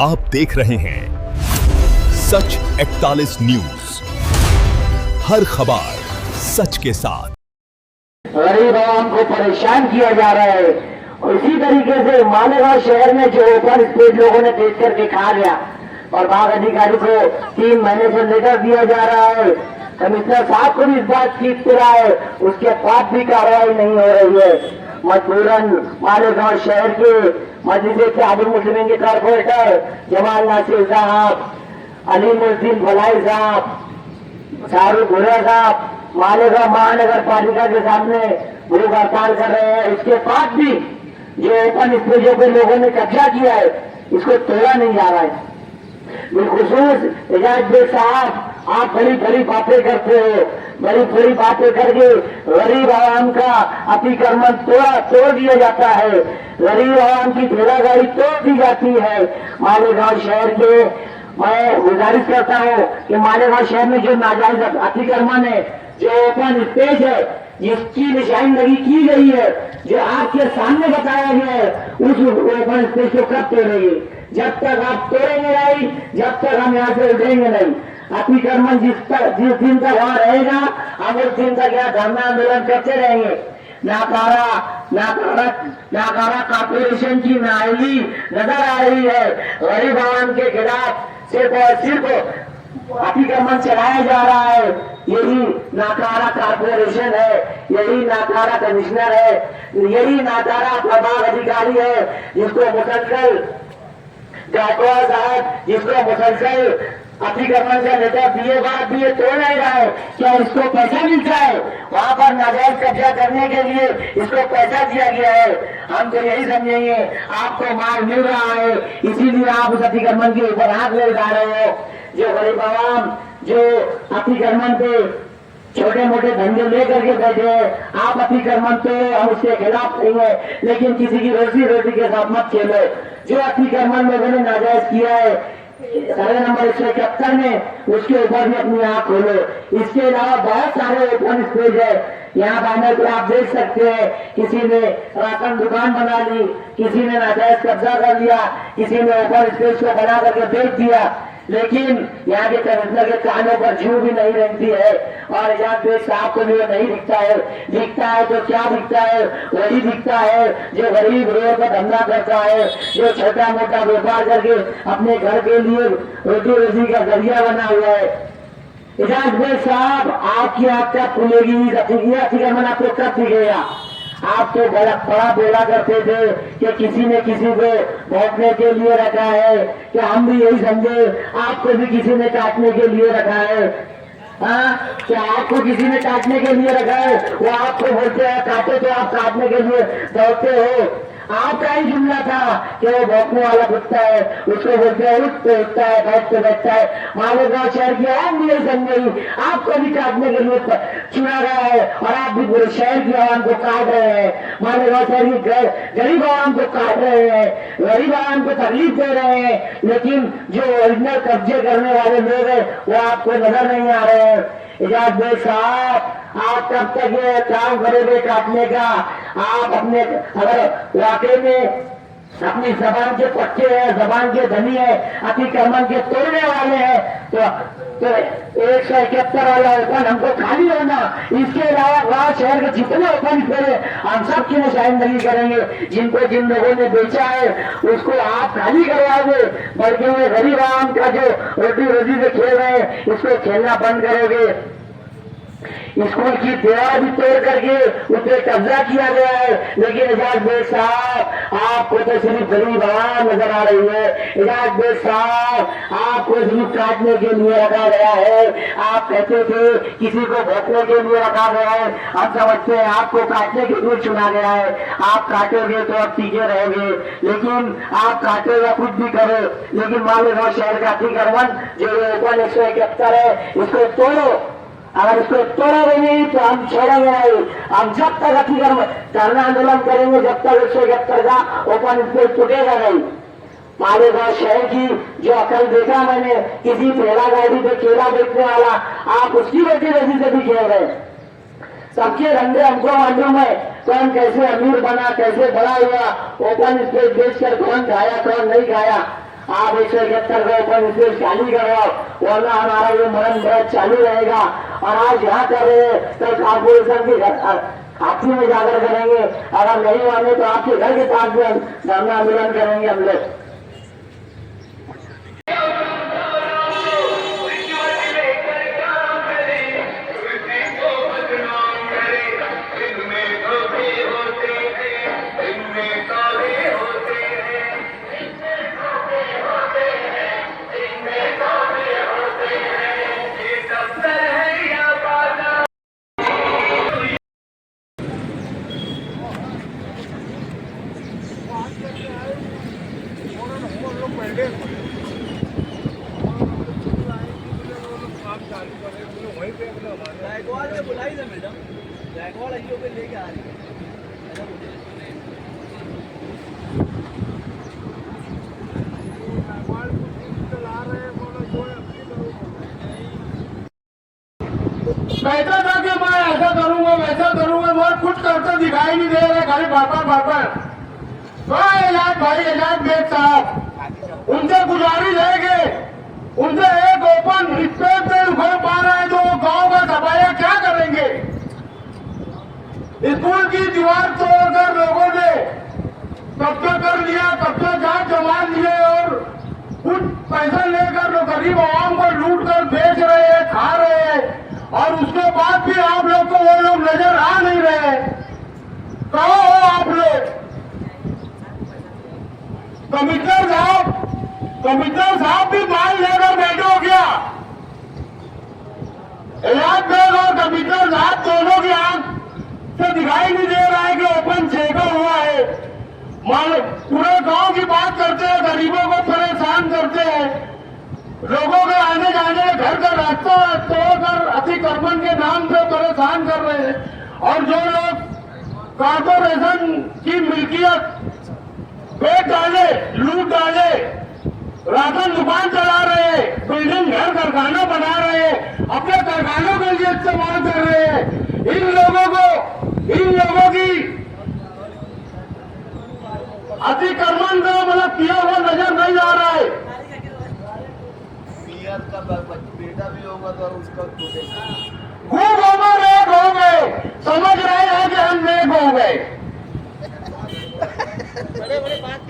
आप देख रहे हैं सच 41 न्यूज, हर खबर सच के साथ। गरीब आवाम को परेशान किया जा रहा है और इसी तरीके से मालेगांव शहर में जो ओपन स्पेस लोगों ने देख करके खा लिया और बाघ अधिकारी को 3 महीने से लेटर दिया जा रहा है। कमिश्नर साहब को भी इस बात की इत्तला है, उसके बाद भी कार्रवाई नहीं हो रही है। मजबूरन मालेगांव शहर के मस्जिद इत्तेहादुल मुस्लिमीन के कारपोरेटर जमाल नासिर साहब, अलीमुद्दीन भलाई साहब, शाहरुख भुरिया साहब मालेगांव महानगर पालिका के सामने भूख हड़ताल कर रहे हैं। इसके बाद भी जो ओपन स्पेसों पे लोगों ने कब्जा किया है इसको तोड़ा नहीं जा रहा है। बिलखुसूस एजाज बेग साहब, आप बड़ी बड़ी बातें करते हो, बड़ी बड़ी बातें करके गरीब आवाम का अतिक्रमण तोड़ दिया जाता है, गरीब आवाम की ठेला गाड़ी तोड़ दी जाती है। मालेगांव शहर के मैं गुजारिश करता हूँ कि मालेगांव शहर में जो नाजायज अतिक्रमण है, जो ओपन स्पेस है, जिसकी निशानदही की गई है, जो आपके सामने बताया गया है, उस ओपन स्पेस को कब तोड़ेंगे? जब तक आप तोड़ेंगे नहीं, जब तक हम यहाँ से उठेंगे नहीं। अतिक्रमण जिस दिन तक वहां रहेगा, हम उस दिन तक यहाँ धरना आंदोलन करते रहेंगे। नाकारा कॉर्पोरेशन की नाअहली नजर आ रही है। गरीब आवाम के खिलाफ सिर्फ और सिर्फ अतिक्रमण चलाया जा रहा है। यही नाकारा कॉर्पोरेशन है, यही नाकारा कमिश्नर है, यही नाकारा प्रभाग अधिकारी है, जिसको मुसलसल गायकवाड़ साहब, जिसको मुसलसल अतिक्रमण का लेटर दिए बाद भी ये तोड़ नहीं रहा है। क्या इसको पैसा मिलता है? वहां पर नाजायज कब्जा करने के लिए इसको पैसा दिया गया है। हम तो यही समझेंगे आपको मार मिल रहा है, इसीलिए आप उस अतिक्रमण के ऊपर हाथ ले जा रहे हो। जो गरीब आवाम जो अतिक्रमण पे छोटे मोटे धंधे लेकर के बैठे हैं, आप अतिक्रमण तो हम उसके खिलाफ नहीं है, लेकिन किसी की रोटी के साथ मत खेलो। जो अतिक्रमण लोगों ने नाजायज किया है सर्वे नंबर 171 में, उसके ऊपर भी अपनी आंख खोलो। इसके अलावा बहुत सारे ओपन स्पेस है, यहाँ बैनर पर आप देख सकते हैं, किसी ने राशन दुकान बना ली, किसी ने नाजायज कब्जा कर लिया, किसी ने ओपन स्पेस को बना करके बेच दिया। लेकिन यहाँ के कमिश्नर के कानों पर जू भी नहीं रहती है और एजाज बेग साहब को भी वो नहीं दिखता है। दिखता है तो क्या दिखता है? वही दिखता है जो गरीब रोड पर धंधा करता है, जो छोटा मोटा व्यापार करके अपने घर के लिए रोटी रोजी का जरिया बना हुआ है। एजाज बेग साहब, आपकी आंख कब खुलेगी? अतिक्रमण आपको कब दिखेगा? आप तो बड़ा बोला करते थे कि किसी ने किसी को भोंकने के लिए रखा है, कि हम भी यही समझे आपको भी किसी ने काटने के लिए रखा है। क्या आपको किसी ने काटने के लिए रखा है? वो आपको बोलते हैं काटे तो आप काटने के लिए दौड़ते हो। आपका ही जुमला था कि वो भौंकने वाला कुत्ता है, उसको बोलते हैं उठ पे उठता है, बैठ पे बैठता है। मालेगांव शहर की आवाम भी नहीं समझेगी, आपको भी काटने के लिए चुना गया है और आप भी पूरे शहर की आवाम को काट रहे हैं। मालेगांव शहर की गरीब आवाम को काट रहे हैं, गरीब आवाम को तकलीफ दे रहे हैं, लेकिन जो ओरिजिनल कब्जे करने वाले लोग हैं वो आपको नजर नहीं आ रहे हैं। एजाज बेग साहब, आप कब तक ये काम करोगे काटने का? आप अपने अगर वाकई में अपनी जबान के पक्के हैं, जबान के धनी है, अतिक्रमण के तोड़ने वाले हैं, तो 171 वाला ओपन हमको खाली होना। इसके अलावा वहां शहर के जितने ओपन थे हम सब की निशानदही करेंगे। जिनको जिन लोगों ने बेचा है उसको आप खाली करवाओगे, बल्कि वो गरीब आवाम का जो रोटी रोजी से खेल रहे हैं इसको खेलना बंद करोगे। स्कूल की दीवार भी तोड़ करके उस पर कब्जा किया गया है, लेकिन एजाज बेग साहब, आपको तो सिर्फ गरीब आवाम नजर आ रही है। एजाज बेग साहब, आपको सिर्फ काटने के लिए रखा गया है। आप कहते थे किसी को भोंकने के लिए रखा गया है, हम समझते हैं आपको काटने के लिए चुना गया है। आप काटोगे तो आप टीके रहोगे, लेकिन आप काटो या कुछ भी करो, लेकिन मालेगांव शहर का अतिक्रमण जो ओपन 171 है इसको तोड़ो। अगर इसको तोड़ोगे नहीं तो हम छोड़ेंगे नहीं। हम जब तक अतिक्रमण धरना आंदोलन करेंगे, जब तक 171 का ओपन स्पेस टूटेगा नहीं। मालेगांव शहर की जो अकल देखा मैंने, किसी ठेला गाड़ी पे केला बेचने वाला, आप उसकी रोटी रोजी से भी खेल रहे। सबके धंधे हमको मालूम है, कौन कैसे अमीर बना, कैसे बड़ा हुआ, ओपन स्पेस बेचकर कौन खाया कौन नहीं खाया। आप 171 को ओपन स्पेस चालू करवाओ, वरना हमारा ये मरण व्रत चालू रहेगा। और आज यहाँ कर रहे हैं, कल कारपोरेशन की खाती में जाकर करेंगे। अगर नहीं माने तो आपके घर के पास में धरना आंदोलन करेंगे हम लोग। जायकवाड़ पे बुलाई ना मैडम, जायकवाड़ आइयो पे लेके आ रही है। कहता था कि मैं ऐसा करूंगा वैसा करूंगा, बहुत कुछ करते दिखाई नहीं दे रहे, खाली बापर। तो एजाज बेग साहब, उनसे गुजारिश है कि उनसे एक ओपन स्पेस पे उखड़ पा रहे हैं तो वो गांव का सफाया क्या करेंगे। स्कूल की दीवार तोड़कर लोगों ने कब्जा कर लिया, कब्जा जांच जमा लिए और कुछ पैसा लेकर लोग गरीब आवाम को लूट कर बेच रहे हैं, खा रहे हैं। और उसके बाद भी आप लोग को वो लोग नजर आ नहीं रहे। कहो हो आप लोग कमिश्नर साहब भी माल लेकर बैठे हो गया। एजाज बेग और कमिश्नर साहब दोनों की आंख से दिखाई नहीं दे रहा है कि ओपन छेका हुआ है। पूरे गांव की बात करते हैं, गरीबों को परेशान करते हैं, लोगों के आने जाने घर का रास्ता तोड़कर अतिक्रमण के नाम पे परेशान कर रहे हैं। और जो लोग कॉर्पोरेशन की मिल्कियत बेच डाले, लूट डाले, राशन दुकान चला रहे हैं, बिल्डिंग घर कारखाना बना रहे हैं, अपने कारखानों के लिए इस्तेमाल कर रहे हैं, इन लोगों की अतिक्रमण का मतलब किया हुआ नजर नहीं आ रहा है। का बेटा भी होगा तो उसका खूब उम्र एक हो गए, समझ रहे हैं कि हम नेक हो गए। बड़े बात